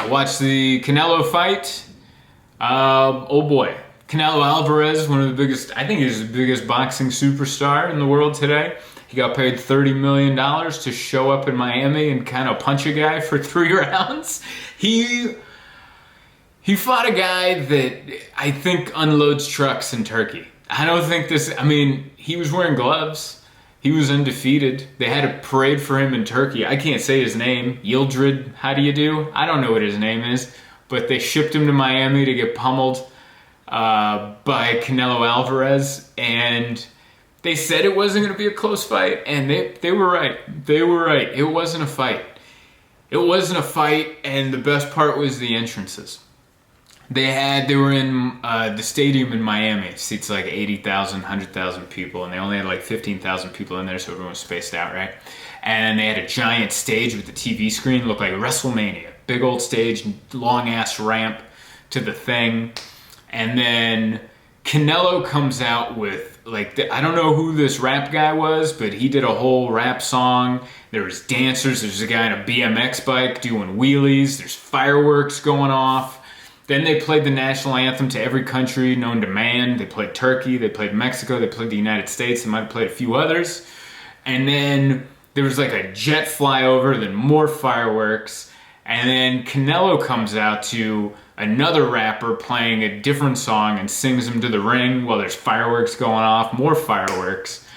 I watched the Canelo fight. Oh boy. Canelo Alvarez, one of the biggest, I think he's the biggest boxing superstar in the world today. He got paid $30 million to show up in Miami and kind of punch a guy for 3 rounds. He fought a guy that I think unloads trucks in Turkey. I don't think this, I mean, he was wearing gloves. He was undefeated. They had a parade for him in Turkey. I can't say his name. Yildirim, how do you do? I don't know what his name is. But they shipped him to Miami to get pummeled by Canelo Alvarez. And they said it wasn't going to be a close fight. And they were right. They were right. It wasn't a fight. It wasn't a fight. And the best part was the entrances. They were in the stadium in Miami. It seats like 80,000, 100,000 people, and they only had like 15,000 people in there, so everyone was spaced out, right? And they had a giant stage with the TV screen, looked like WrestleMania. Big old stage, long ass ramp to the thing. And then Canelo comes out with, like, I don't know who this rap guy was, but he did a whole rap song. There was dancers, there's a guy on a BMX bike doing wheelies, there's fireworks going off. Then they played the national anthem to every country known to man. They played Turkey, they played Mexico, they played the United States, they might have played a few others. And then there was like a jet flyover, then more fireworks. And then Canelo comes out to another rapper playing a different song and sings him to the ring while there's fireworks going off, more fireworks.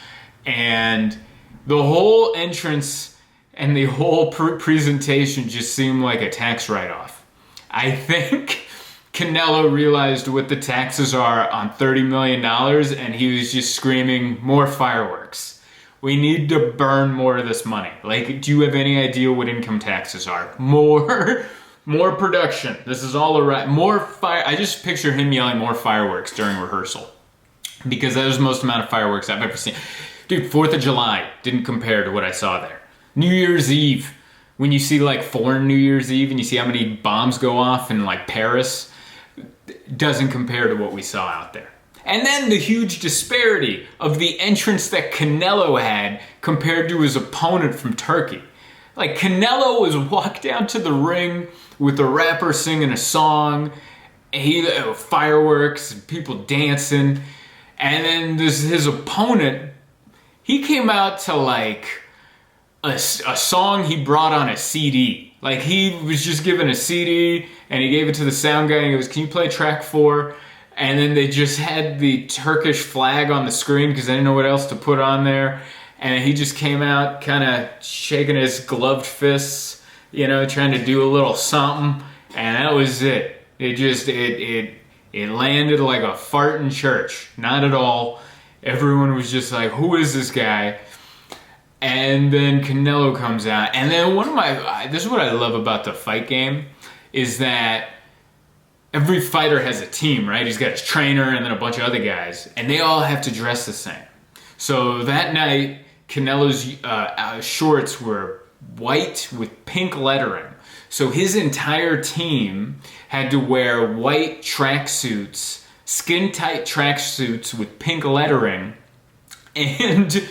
And the whole entrance and the whole presentation just seemed like a tax write-off. I think Canelo realized what the taxes are on $30 million and he was just screaming, more fireworks. We need to burn more of this money. Like, do you have any idea what income taxes are? More production. This is all around. More fire. I just picture him yelling more fireworks during rehearsal because that was the most amount of fireworks I've ever seen. Dude, 4th of July didn't compare to what I saw there. New Year's Eve, when you see like foreign New Year's Eve and you see how many bombs go off in like Paris, doesn't compare to what we saw out there. And then the huge disparity of the entrance that Canelo had compared to his opponent from Turkey. Like, Canelo was walked down to the ring with a rapper singing a song, fireworks, people dancing, and then his opponent, he came out to like a song he brought on a CD. Like, he was just given a CD and he gave it to the sound guy and he goes, can you play track 4? And then they just had the Turkish flag on the screen because they didn't know what else to put on there. And he just came out kind of shaking his gloved fists, you know, trying to do a little something. And that was it. It landed like a fart in church. Not at all. Everyone was just like, who is this guy? And then Canelo comes out. And then this is what I love about the fight game, is that every fighter has a team, right? He's got his trainer and then a bunch of other guys. And they all have to dress the same. So that night, Canelo's shorts were white with pink lettering. So his entire team had to wear white tracksuits, skin-tight tracksuits with pink lettering. And,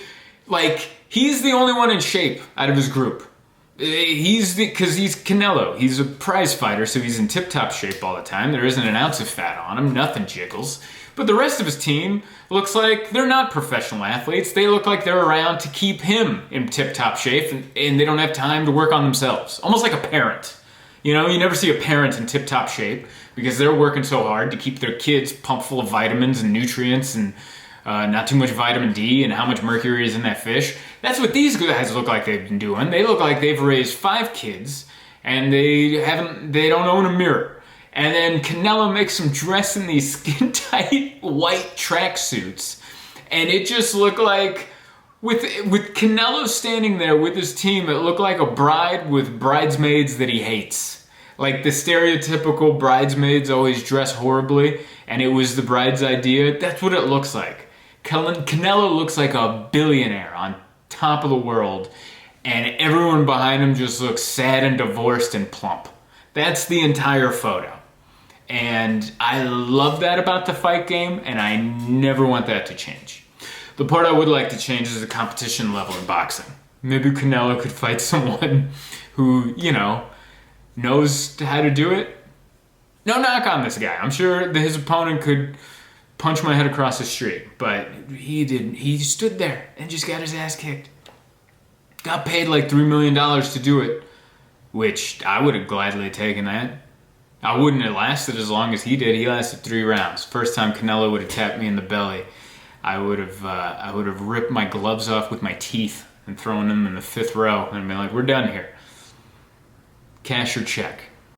like, he's the only one in shape out of his group. Because he's Canelo. He's a prize fighter, so he's in tip-top shape all the time. There isn't an ounce of fat on him. Nothing jiggles. But the rest of his team looks like they're not professional athletes. They look like they're around to keep him in tip-top shape, and they don't have time to work on themselves. Almost like a parent. You know, you never see a parent in tip-top shape because they're working so hard to keep their kids pumped full of vitamins and nutrients and not too much vitamin D and how much mercury is in that fish. That's what these guys look like they've been doing. They look like they've raised 5 kids and they don't own a mirror. And then Canelo makes them dress in these skin-tight white tracksuits. And it just looked like, with Canelo standing there with his team, it looked like a bride with bridesmaids that he hates. Like the stereotypical bridesmaids always dress horribly, and it was the bride's idea. That's what it looks like. Canelo looks like a billionaire on top of the world, and everyone behind him just looks sad and divorced and plump. That's the entire photo. And I love that about the fight game, and I never want that to change. The part I would like to change is the competition level in boxing. Maybe Canelo could fight someone who, you know, knows how to do it. No knock on this guy. I'm sure that his opponent could punch my head across the street, but he didn't. He stood there and just got his ass kicked. Got paid like $3 million to do it, which I would have gladly taken that. I wouldn't have lasted as long as he did. He lasted 3 rounds. First time Canelo would have tapped me in the belly, I would have ripped my gloves off with my teeth and thrown them in the 5th row and been like, we're done here. Cash your check.